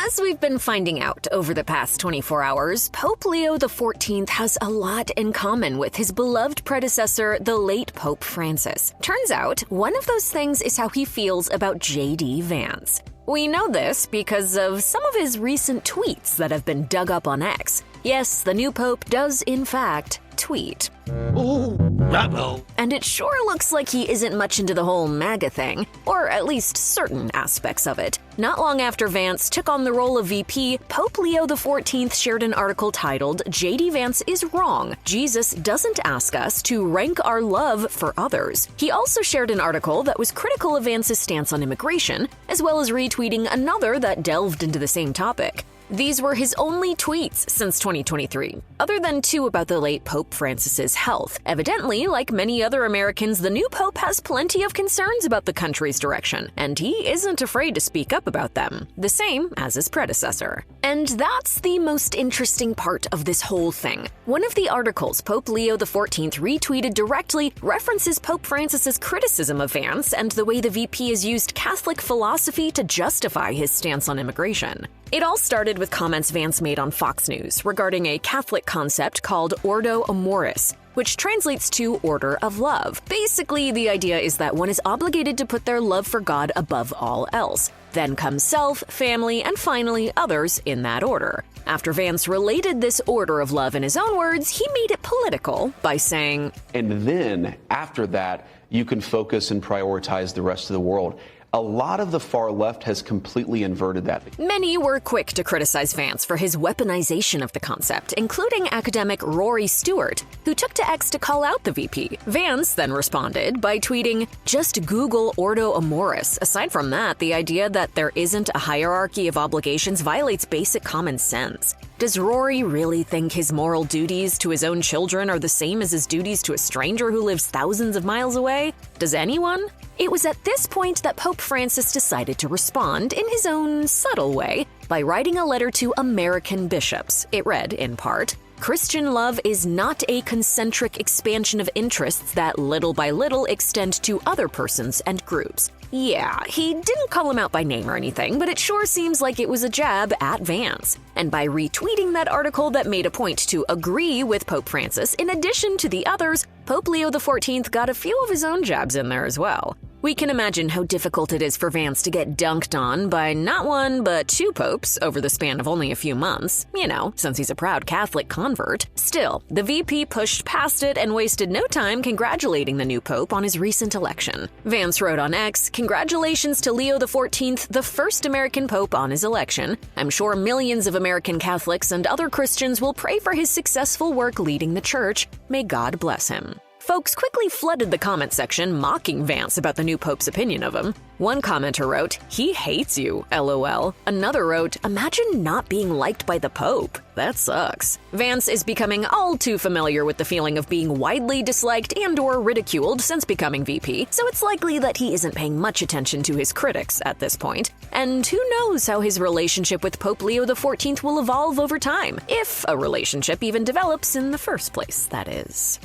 As we've been finding out over the past 24 hours, Pope Leo XIV has a lot in common with his beloved predecessor, the late Pope Francis. Turns out, one of those things is how he feels about J.D. Vance. We know this because of some of his recent tweets that have been dug up on X. Yes, the new pope does, in fact, tweet. Oh, uh-oh. And it sure looks like he isn't much into the whole MAGA thing, or at least certain aspects of it. Not long after Vance took on the role of VP, Pope Leo XIV shared an article titled, "J.D. Vance is wrong. Jesus doesn't ask us to rank our love for others." He also shared an article that was critical of Vance's stance on immigration, as well as retweeting another that delved into the same topic. These were his only tweets since 2023, other than two about the late Pope Francis's health. Evidently, like many other Americans, the new pope has plenty of concerns about the country's direction, and he isn't afraid to speak up about them, the same as his predecessor. And that's the most interesting part of this whole thing. One of the articles Pope Leo XIV retweeted directly references Pope Francis's criticism of Vance and the way the VP has used Catholic philosophy to justify his stance on immigration. It all started with comments Vance made on Fox News regarding a Catholic concept called Ordo Amoris, which translates to order of love. Basically, the idea is that one is obligated to put their love for God above all else. Then comes self, family, and finally others in that order. After Vance related this order of love in his own words, he made it political by saying, "And then, after that, you can focus and prioritize the rest of the world." A lot of the far left has completely inverted that. Many were quick to criticize Vance for his weaponization of the concept, including academic Rory Stewart, who took to X to call out the VP. Vance then responded by tweeting, "Just Google Ordo Amoris. Aside from that, the idea that there isn't a hierarchy of obligations violates basic common sense. Does Rory really think his moral duties to his own children are the same as his duties to a stranger who lives thousands of miles away? Does anyone?" It was at this point that Pope Francis decided to respond in his own subtle way by writing a letter to American bishops. It read, in part, "Christian love is not a concentric expansion of interests that little by little extend to other persons and groups." Yeah, he didn't call him out by name or anything, but it sure seems like it was a jab at Vance. And by retweeting that article that made a point to agree with Pope Francis, in addition to the others, Pope Leo XIV got a few of his own jabs in there as well. We can imagine how difficult it is for Vance to get dunked on by not one, but two popes over the span of only a few months, since he's a proud Catholic convert. Still, the VP pushed past it and wasted no time congratulating the new pope on his recent election. Vance wrote on X, "Congratulations to Leo XIV, the first American pope on his election. I'm sure millions of American Catholics and other Christians will pray for his successful work leading the church. May God bless him." Folks quickly flooded the comment section mocking Vance about the new pope's opinion of him. One commenter wrote, "He hates you, LOL." Another wrote, "Imagine not being liked by the pope. That sucks." Vance is becoming all too familiar with the feeling of being widely disliked and/or ridiculed since becoming VP, so it's likely that he isn't paying much attention to his critics at this point. And who knows how his relationship with Pope Leo XIV will evolve over time, if a relationship even develops in the first place, that is.